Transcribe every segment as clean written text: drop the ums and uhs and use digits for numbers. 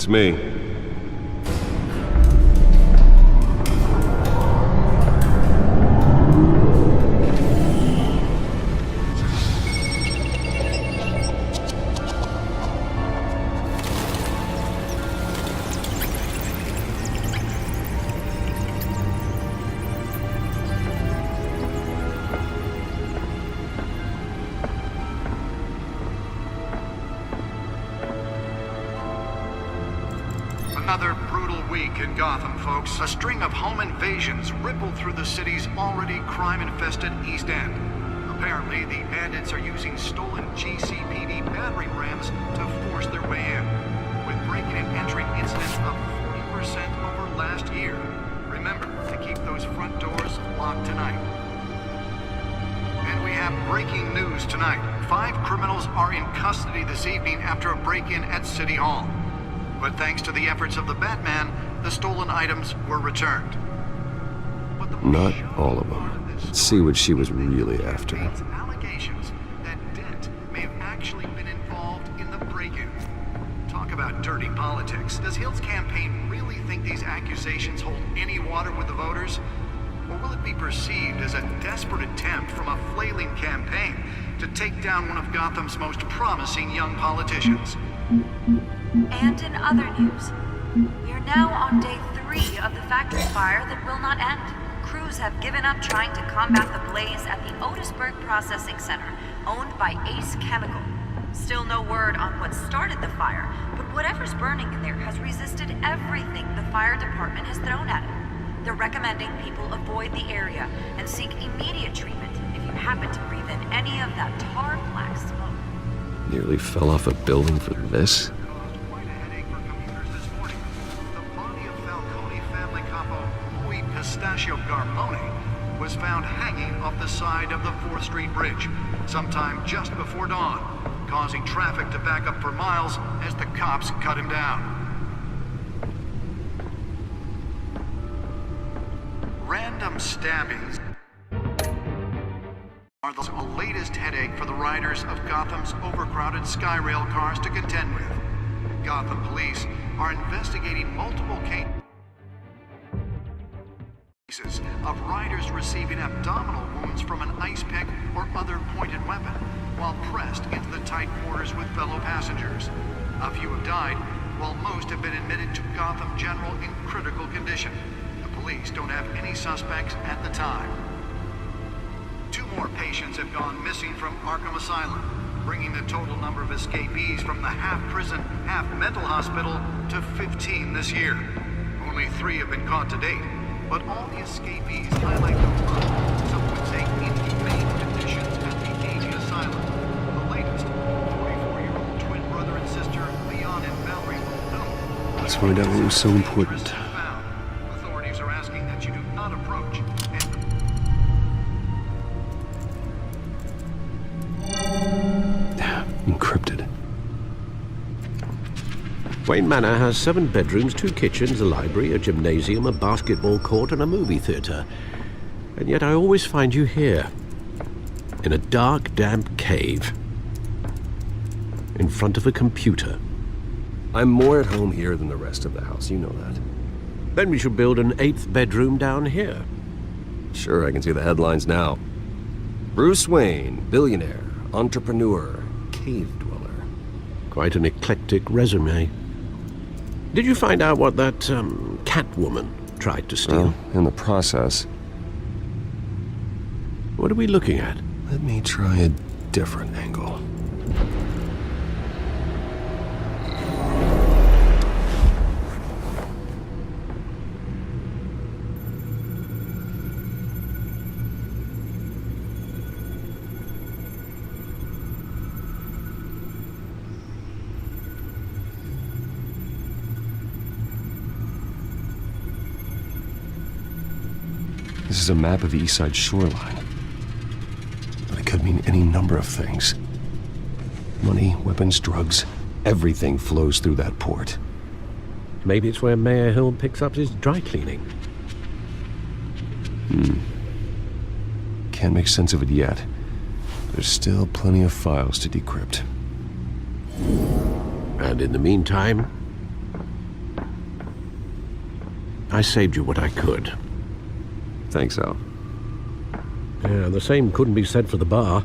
It's me. Another brutal week in Gotham, folks. A string of home invasions rippled through the city's already crime-infested East End. Apparently, the bandits are using stolen GCPD battering rams to force their way in, with break-in and entering incidents up 40% over last year. Remember to keep those front doors locked tonight. And we have breaking news tonight. 5 criminals are in custody this evening after a break-in at City Hall. But thanks to the efforts of the Batman, the stolen items were returned. Not all of them. Let's see what she was really after. Allegations that Dent may have actually been involved in the break-in. Talk about dirty politics. Does Hill's campaign really think these accusations hold any water with the voters? Or will it be perceived as a desperate attempt from a flailing campaign to take down one of Gotham's most promising young politicians? And in other news, we are now on day 3 of the factory fire that will not end. Crews have given up trying to combat the blaze at the Otisburg Processing Center, owned by Ace Chemical. Still no word on what started the fire, but whatever's burning in there has resisted everything the fire department has thrown at it. They're recommending people avoid the area and seek immediate treatment if you happen to breathe in any of that tar black smoke. Nearly fell off a building for this? Pistachio Garmone was found hanging off the side of the 4th Street Bridge sometime just before dawn, causing traffic to back up for miles as the cops cut him down. Random stabbings are the latest headache for the riders of Gotham's overcrowded Skyrail cars to contend with. Gotham police are investigating multiple cases of riders receiving abdominal wounds from an ice pick or other pointed weapon while pressed into the tight quarters with fellow passengers. A few have died, while most have been admitted to Gotham General in critical condition. The police don't have any suspects at the time. 2 more patients have gone missing from Arkham Asylum, bringing the total number of escapees from the half-prison, half-mental hospital to 15 this year. Only 3 have been caught to date. But all the escapees highlight the rough, some would say inhumane conditions at the aging asylum. The latest, 44-year-old twin brother and sister, Leon and Valerie Wilson. Let's find out what was so important. Authorities are asking that you do not approach. Encrypted. Wayne Manor has 7 bedrooms, 2 kitchens, a library, a gymnasium, a basketball court, and a movie theater. And yet I always find you here, in a dark, damp cave, in front of a computer. I'm more at home here than the rest of the house, you know that. Then we should build an 8th bedroom down here. Sure, I can see the headlines now. Bruce Wayne, billionaire, entrepreneur, cave dweller. Quite an eclectic resume. Did you find out what that, Catwoman tried to steal? Well, in the process. What are we looking at? Let me try a different angle. This is a map of the East Side shoreline. But it could mean any number of things. Money, weapons, drugs, everything flows through that port. Maybe it's where Mayor Hill picks up his dry cleaning. Can't make sense of it yet. There's still plenty of files to decrypt. And in the meantime, I saved you what I could. Thanks, Al. Yeah, the same couldn't be said for the bar.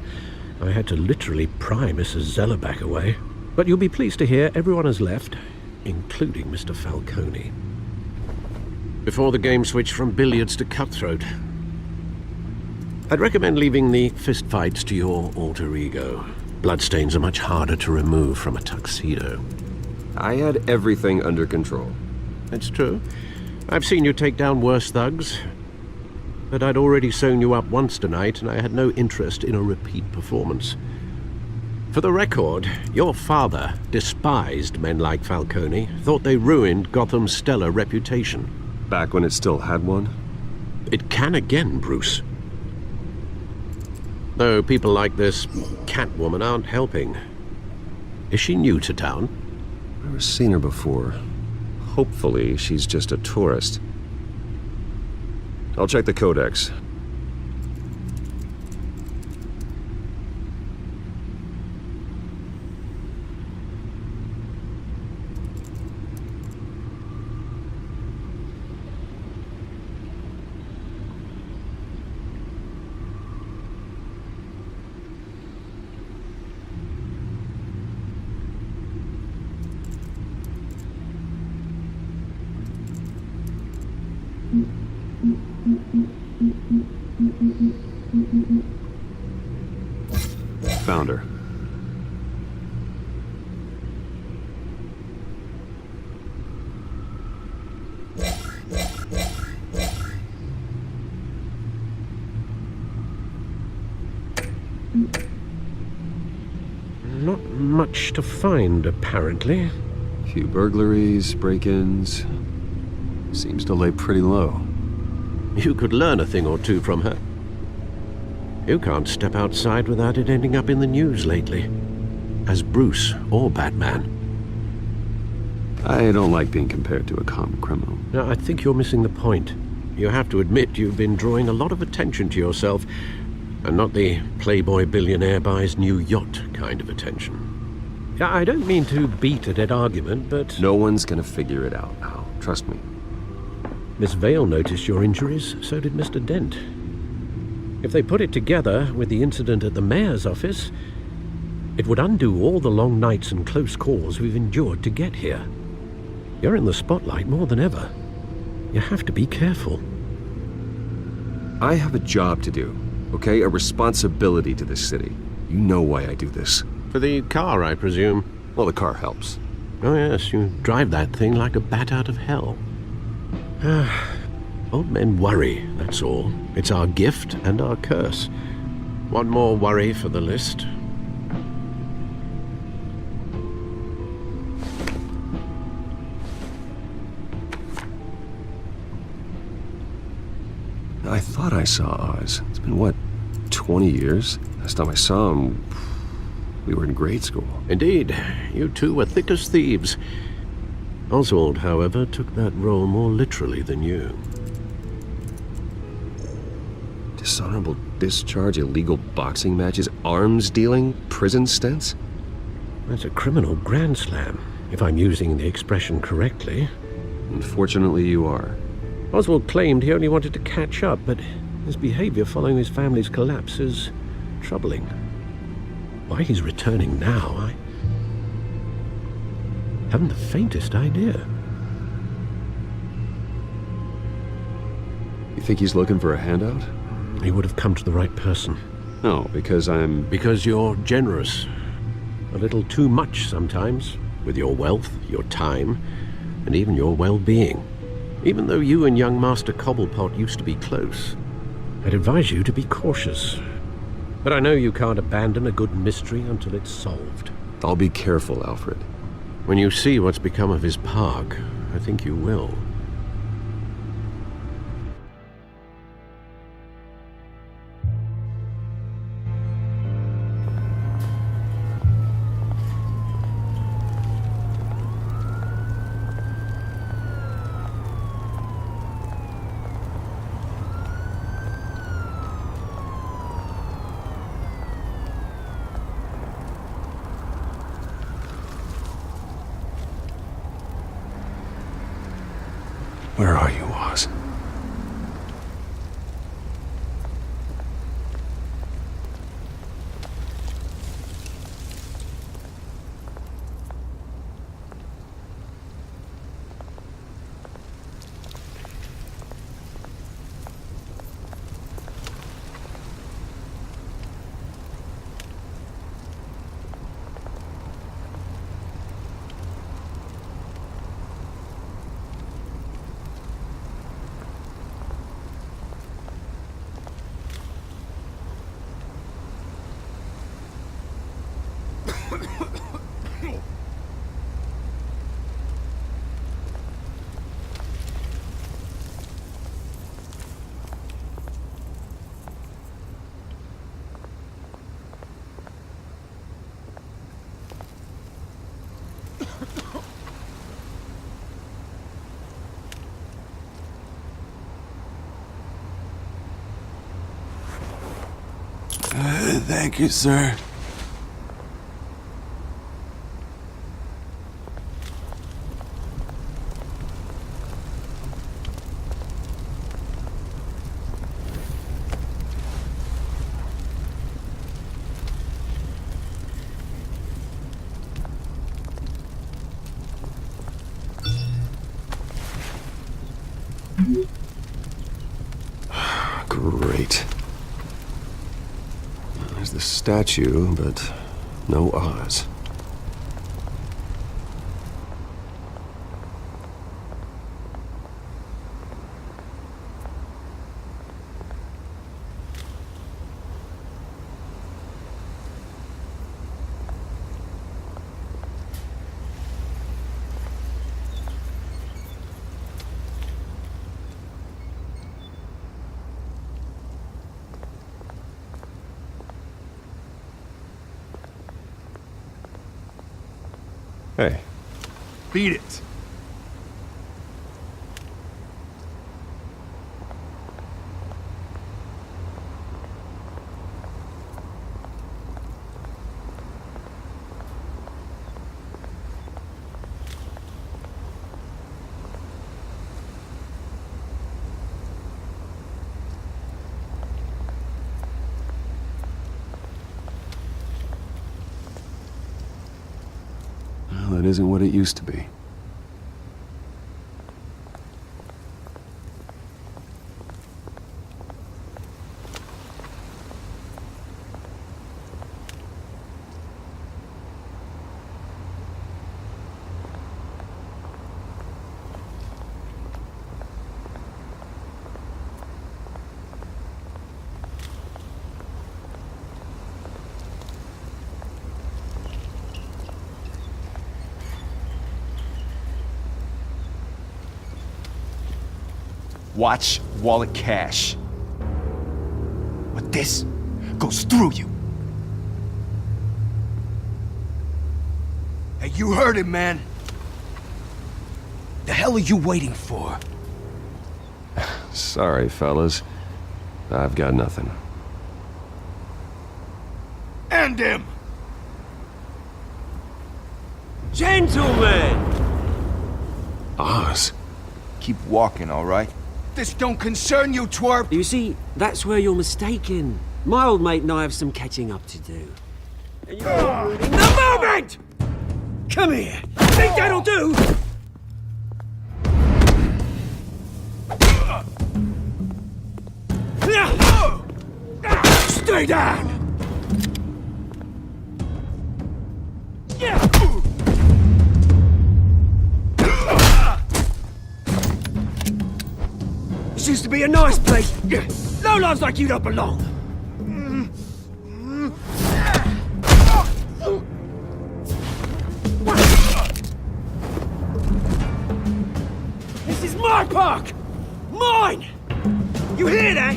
I had to literally pry Mrs. Zellerback away. But you'll be pleased to hear everyone has left, including Mr. Falcone. Before the game switched from billiards to cutthroat. I'd recommend leaving the fistfights to your alter ego. Bloodstains are much harder to remove from a tuxedo. I had everything under control. It's true. I've seen you take down worse thugs. But I'd already sewn you up once tonight, and I had no interest in a repeat performance. For the record, your father despised men like Falcone, thought they ruined Gotham's stellar reputation. Back when it still had one? It can again, Bruce. Though people like this Catwoman aren't helping. Is she new to town? I've never seen her before. Hopefully, she's just a tourist. I'll check the codex. Found her. Not much to find, apparently. Few burglaries, break-ins. Seems to lay pretty low. You could learn a thing or two from her. You can't step outside without it ending up in the news lately. As Bruce or Batman. I don't like being compared to a common criminal. Now, I think you're missing the point. You have to admit you've been drawing a lot of attention to yourself, and not the playboy billionaire buys new yacht kind of attention. Yeah, I don't mean to beat a dead argument, but... No one's gonna figure it out, Al. Trust me. Miss Vale noticed your injuries, so did Mr. Dent. If they put it together with the incident at the mayor's office, it would undo all the long nights and close calls we've endured to get here. You're in the spotlight more than ever. You have to be careful. I have a job to do, okay? A responsibility to this city. You know why I do this. For the car, I presume. Well, the car helps. Oh yes, you drive that thing like a bat out of hell. Old men worry, that's all. It's our gift and our curse. One more worry for the list. I thought I saw Oz. It's been, what, 20 years? Last time I saw him, we were in grade school. Indeed, you two were thick as thieves. Oswald, however, took that role more literally than you. Dishonorable discharge, illegal boxing matches, arms dealing, prison stints? That's a criminal grand slam, if I'm using the expression correctly. Unfortunately, you are. Oswald claimed he only wanted to catch up, but his behavior following his family's collapse is troubling. Why he's returning now, I haven't the faintest idea. You think he's looking for a handout? He would have come to the right person. No, because I'm... Because you're generous. A little too much sometimes, with your wealth, your time, and even your well-being. Even though you and young Master Cobblepot used to be close. I'd advise you to be cautious. But I know you can't abandon a good mystery until it's solved. I'll be careful, Alfred. When you see what's become of his park, I think you will. Where are you, Oz? Oz. Thank you, sir. Great. There's the statue, but no Oz. Hey. Beat it. Well, that isn't what it used to be. Watch wallet cash. But this goes through you. Hey, you heard it, man. The hell are you waiting for? Sorry, fellas. I've got nothing. End him! Gentlemen! Oz? Keep walking, all right? This don't concern you, twerp! You see, that's where you're mistaken. My old mate and I have some catching up to do. And you're ruining the moment! Come here! Think that'll do? Stay down! This used to be a nice place. No lives like you don't belong. This is my park! Mine! You hear that?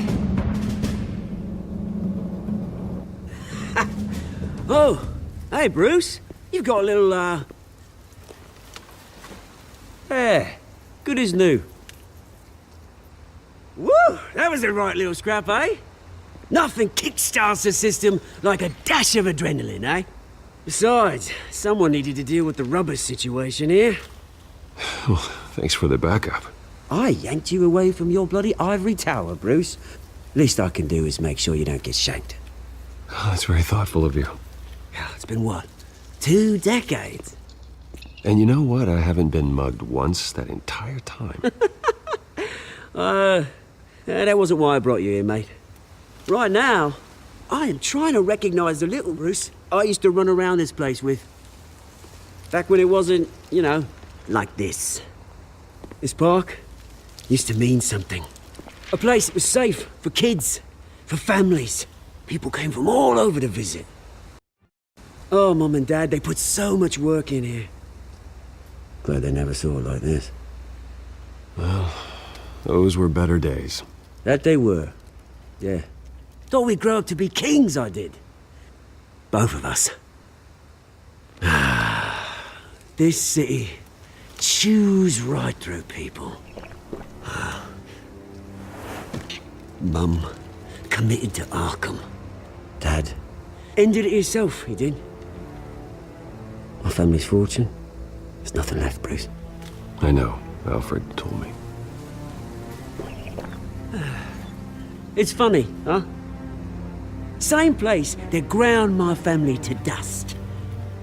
Oh, hey Bruce. You've got a little, There. Good as new. Woo! That was a right little scrap, eh? Nothing kickstarts the system like a dash of adrenaline, eh? Besides, someone needed to deal with the rubber situation here. Well, thanks for the backup. I yanked you away from your bloody ivory tower, Bruce. Least I can do is make sure you don't get shanked. Oh, that's very thoughtful of you. It's been what? 2 decades? And you know what? I haven't been mugged once that entire time. That wasn't why I brought you here, mate. Right now, I am trying to recognize the little Bruce I used to run around this place with. Back when it wasn't, you know, like this. This park used to mean something. A place that was safe for kids, for families. People came from all over to visit. Oh, Mum and Dad, they put so much work in here. Glad they never saw it like this. Well, those were better days. That they were. Yeah. Thought we'd grow up to be kings, I did. Both of us. This city chews right through people. Mum committed to Arkham. Dad ended it himself, he did. My family's fortune, there's nothing left, Bruce. I know. Alfred told me. It's funny, huh? Same place that ground my family to dust.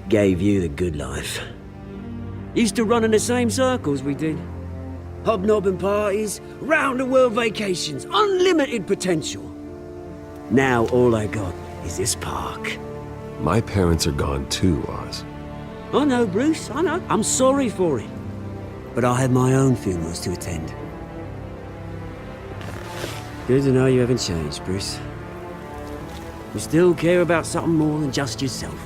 Gave you the good life. Used to run in the same circles we did. Hobnobbing parties, round-the-world vacations, unlimited potential. Now all I got is this park. My parents are gone too, Oz. I know, Bruce, I know. I'm sorry for it. But I had my own funerals to attend. Good to know you haven't changed, Bruce. You still care about something more than just yourself.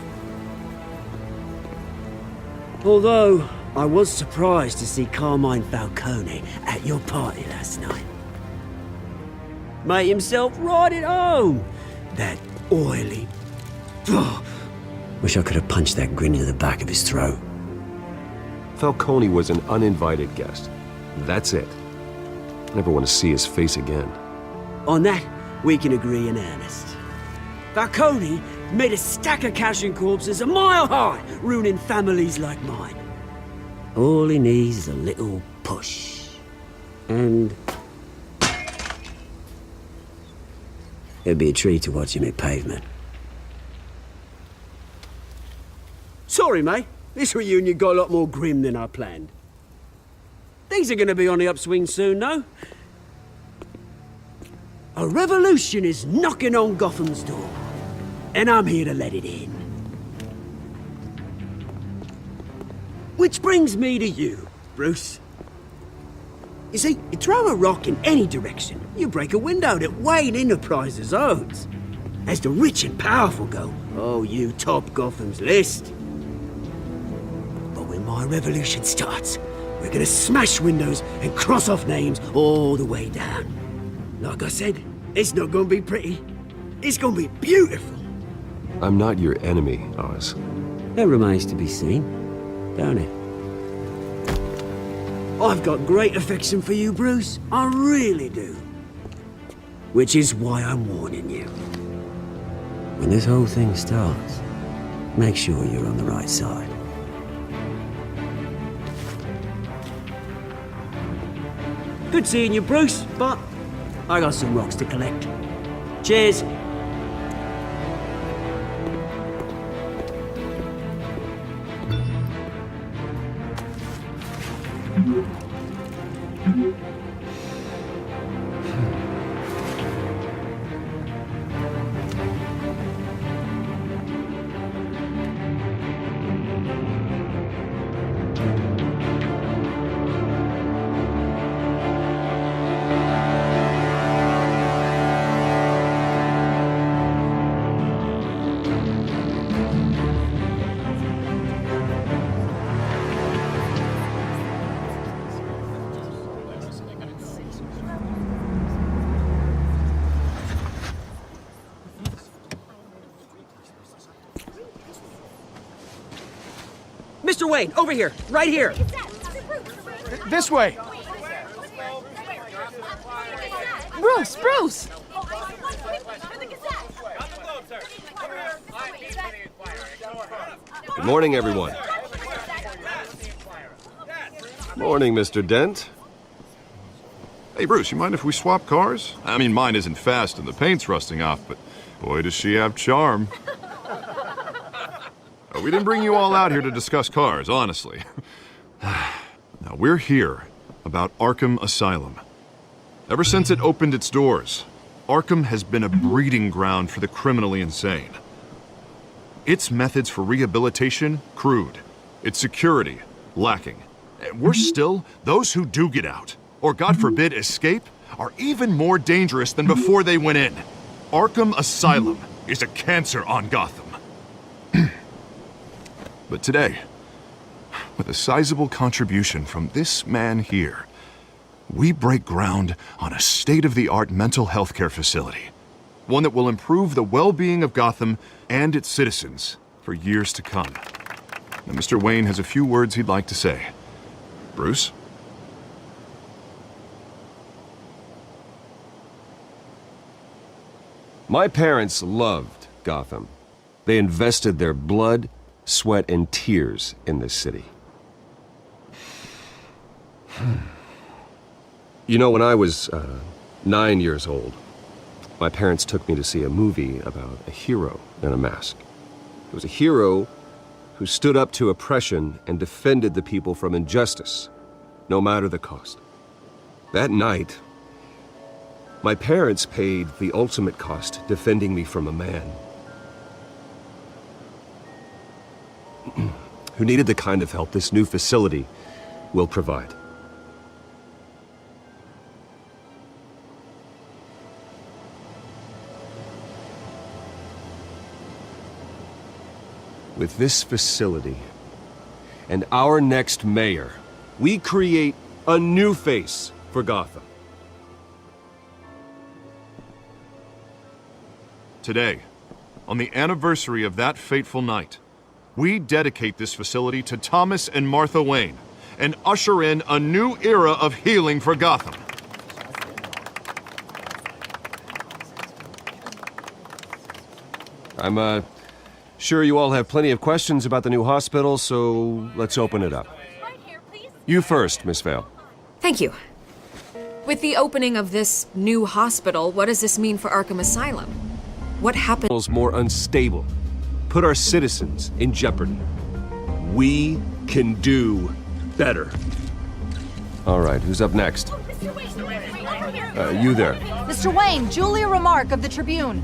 Although, I was surprised to see Carmine Falcone at your party last night. Made himself right at home. That oily... Wish I could have punched that grin into the back of his throat. Falcone was an uninvited guest. That's it. Never want to see his face again. On that, we can agree in earnest. Falcone made a stack of cash and corpses a mile high, ruining families like mine. All he needs is a little push. And... it'd be a treat to watch him hit pavement. Sorry, mate. This reunion got a lot more grim than I planned. Things are gonna be on the upswing soon, though. A revolution is knocking on Gotham's door. And I'm here to let it in. Which brings me to you, Bruce. You see, you throw a rock in any direction, you break a window that Wayne Enterprises owns. As the rich and powerful go, oh, you top Gotham's list. But when my revolution starts, we're gonna smash windows and cross off names all the way down. Like I said, it's not gonna be pretty. It's gonna be beautiful. I'm not your enemy, Oz. That remains to be seen, don't it? I've got great affection for you, Bruce. I really do. Which is why I'm warning you. When this whole thing starts, make sure you're on the right side. Good seeing you, Bruce, but I got some rocks to collect. Cheers. Mr. Wayne, over here, right here. This way! Bruce, Bruce! Good morning, everyone. Morning, Mr. Dent. Hey, Bruce, you mind if we swap cars? I mean, mine isn't fast and the paint's rusting off, but boy, does she have charm. We didn't bring you all out here to discuss cars, honestly. Now, we're here about Arkham Asylum. Ever since it opened its doors, Arkham has been a breeding ground for the criminally insane. Its methods for rehabilitation, crude. Its security, lacking. And worse still, those who do get out, or God forbid escape, are even more dangerous than before they went in. Arkham Asylum is a cancer on Gotham. But today, with a sizable contribution from this man here, we break ground on a state-of-the-art mental health care facility. One that will improve the well-being of Gotham and its citizens for years to come. Now, Mr. Wayne has a few words he'd like to say. Bruce? My parents loved Gotham. They invested their blood, sweat, and tears in this city. You know, when I was 9 years old, my parents took me to see a movie about a hero in a mask. It was a hero who stood up to oppression and defended the people from injustice, no matter the cost. That night, my parents paid the ultimate cost defending me from a man who needed the kind of help this new facility will provide. With this facility and our next mayor, we create a new face for Gotham. Today, on the anniversary of that fateful night, we dedicate this facility to Thomas and Martha Wayne and usher in a new era of healing for Gotham. I'm sure you all have plenty of questions about the new hospital, so let's open it up. You first, Miss Vale. Thank you. With the opening of this new hospital, what does this mean for Arkham Asylum? What happened? More unstable, put our citizens in jeopardy. We can do better. All right, who's up next? You there. Mr. Wayne, Julia Remark of the Tribune.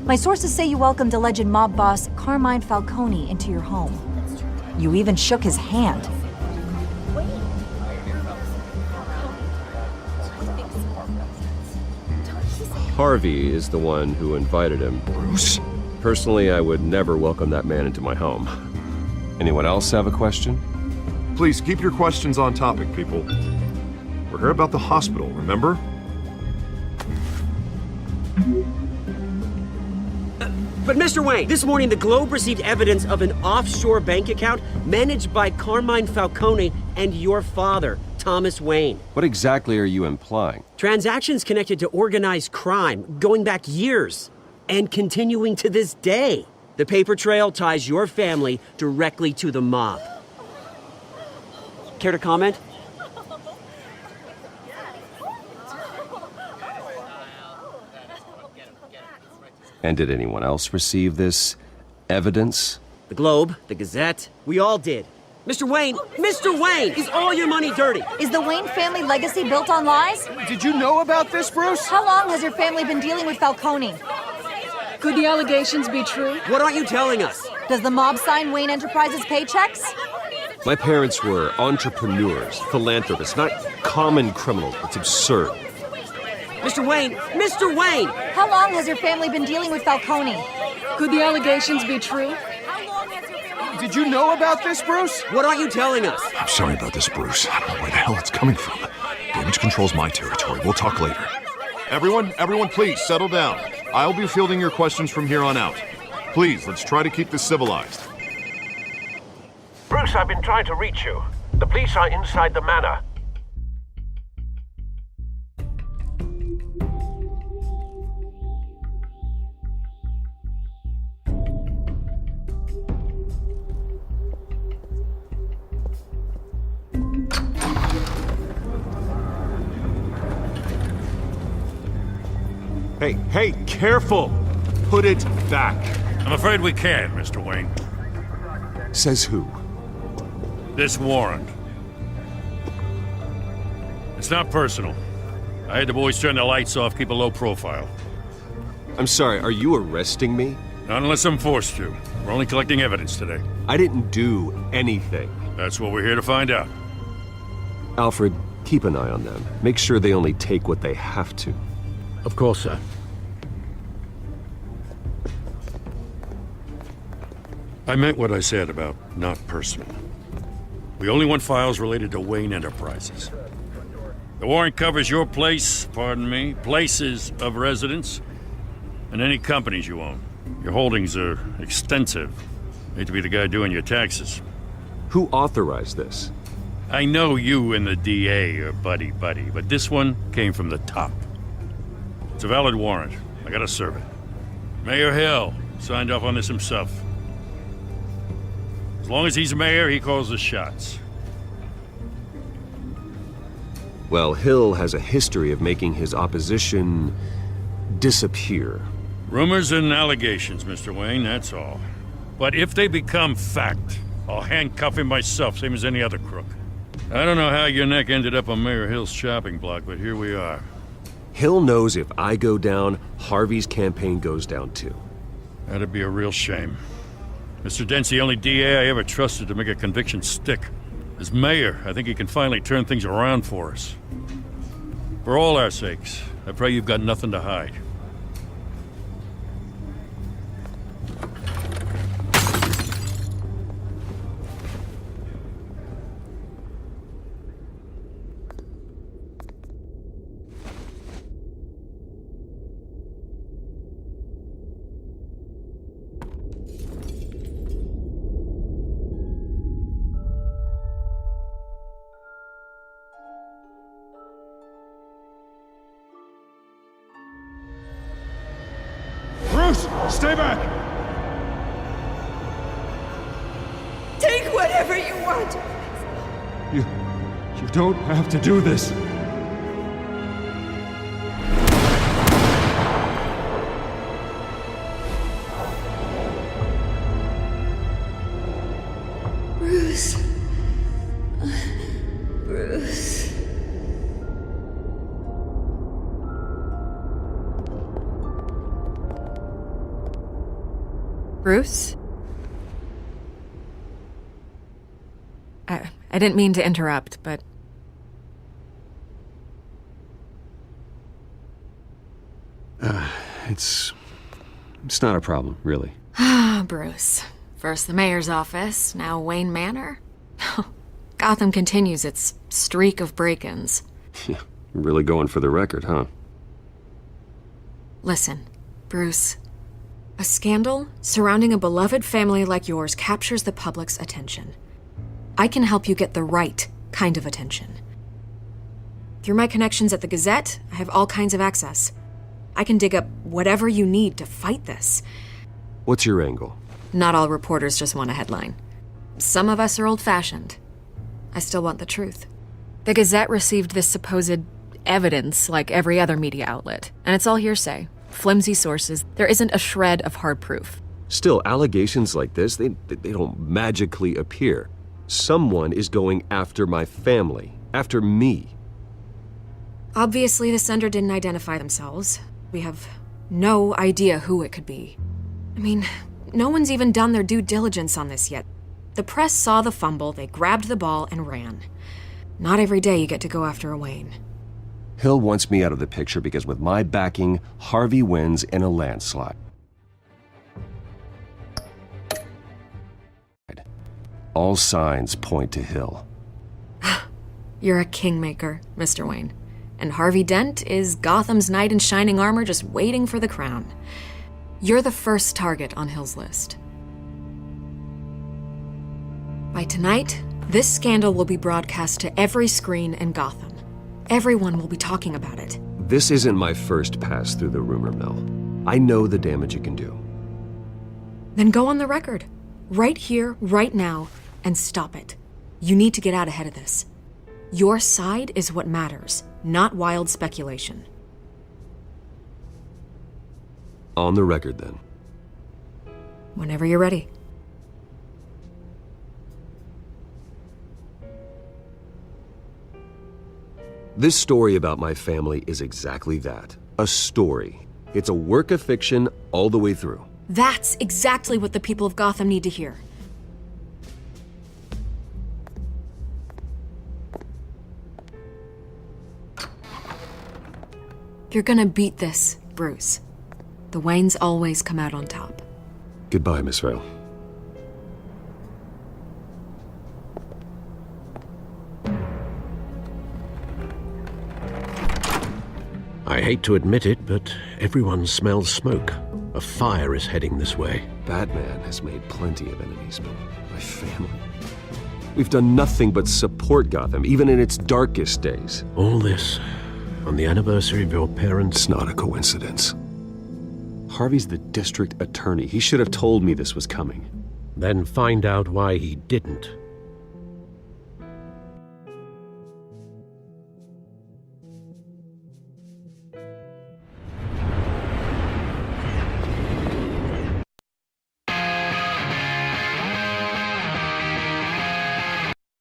My sources say you welcomed alleged mob boss Carmine Falcone into your home. You even shook his hand. Harvey is the one who invited him. Bruce? Personally, I would never welcome that man into my home. Anyone else have a question? Please keep your questions on topic, people. We're here about the hospital, remember? But Mr. Wayne, this morning the Globe received evidence of an offshore bank account managed by Carmine Falcone and your father, Thomas Wayne. What exactly are you implying? Transactions connected to organized crime going back years and continuing to this day. The paper trail ties your family directly to the mob. Care to comment? And did anyone else receive this evidence? The Globe, the Gazette, we all did. Mr. Wayne, is all your money dirty? Is the Wayne family legacy built on lies? Did you know about this, Bruce? How long has your family been dealing with Falcone? Could the allegations be true? What aren't you telling us? Does the mob sign Wayne Enterprises paychecks? My parents were entrepreneurs, philanthropists, not common criminals. It's absurd. Mr. Wayne! How long has your family been dealing with Falcone? Could the allegations be true? Did you know about this, Bruce? What aren't you telling us? I'm sorry about this, Bruce. I don't know where the hell it's coming from. Damage control's my territory. We'll talk later. Everyone, please settle down. I'll be fielding your questions from here on out. Please, let's try to keep this civilized. Bruce, I've been trying to reach you. The police are inside the manor. Hey, careful! Put it back. I'm afraid we can't, Mr. Wayne. Says who? This warrant. It's not personal. I had the boys turn the lights off, keep a low profile. I'm sorry, are you arresting me? Not unless I'm forced to. We're only collecting evidence today. I didn't do anything. That's what we're here to find out. Alfred, keep an eye on them. Make sure they only take what they have to. Of course, sir. I meant what I said about not personal. We only want files related to Wayne Enterprises. The warrant covers your place, pardon me, places of residence, and any companies you own. Your holdings are extensive. Hate to be the guy doing your taxes. Who authorized this? I know you and the DA are buddy-buddy, but this one came from the top. It's a valid warrant. I gotta serve it. Mayor Hill signed off on this himself. As long as he's mayor, he calls the shots. Well, Hill has a history of making his opposition disappear. Rumors and allegations, Mr. Wayne, that's all. But if they become fact, I'll handcuff him myself, same as any other crook. I don't know how your neck ended up on Mayor Hill's shopping block, but here we are. Hill knows if I go down, Harvey's campaign goes down too. That'd be a real shame. Mr. Dent's the only DA I ever trusted to make a conviction stick. As mayor, I think he can finally turn things around for us. For all our sakes, I pray you've got nothing to hide. Bruce, stay back! Take whatever you want. You don't have to do this. Bruce. Bruce. Bruce? I didn't mean to interrupt, but... It's not a problem, really. Ah, Bruce. First the mayor's office, now Wayne Manor. Gotham continues its streak of break-ins. You're really going for the record, huh? Listen, Bruce. A scandal surrounding a beloved family like yours captures the public's attention. I can help you get the right kind of attention. Through my connections at the Gazette, I have all kinds of access. I can dig up whatever you need to fight this. What's your angle? Not all reporters just want a headline. Some of us are old-fashioned. I still want the truth. The Gazette received this supposed evidence like every other media outlet, and it's all hearsay. Flimsy sources. There isn't a shred of hard proof. Still, allegations like this, they don't magically appear. Someone is going after my family, after me. Obviously, the sender didn't identify themselves. We have no idea who it could be. I mean, no one's even done their due diligence on this yet. The press saw the fumble, they grabbed the ball and ran. Not every day you get to go after a Wayne. Hill wants me out of the picture because with my backing, Harvey wins in a landslide. All signs point to Hill. You're a kingmaker, Mr. Wayne. And Harvey Dent is Gotham's knight in shining armor just waiting for the crown. You're the first target on Hill's list. By tonight, this scandal will be broadcast to every screen in Gotham. Everyone will be talking about it. This isn't my first pass through the rumor mill. I know the damage it can do. Then go on the record. Right here, right now, and stop it. You need to get out ahead of this. Your side is what matters, not wild speculation. On the record, then. Whenever you're ready. This story about my family is exactly that. A story. It's a work of fiction all the way through. That's exactly what the people of Gotham need to hear. You're gonna beat this, Bruce. The Waynes always come out on top. Goodbye, Miss Vale. I hate to admit it, but everyone smells smoke. A fire is heading this way. Batman has made plenty of enemies, but my family... We've done nothing but support Gotham, even in its darkest days. All this on the anniversary of your parents'... It's not a coincidence. Harvey's the district attorney. He should have told me this was coming. Then find out why he didn't.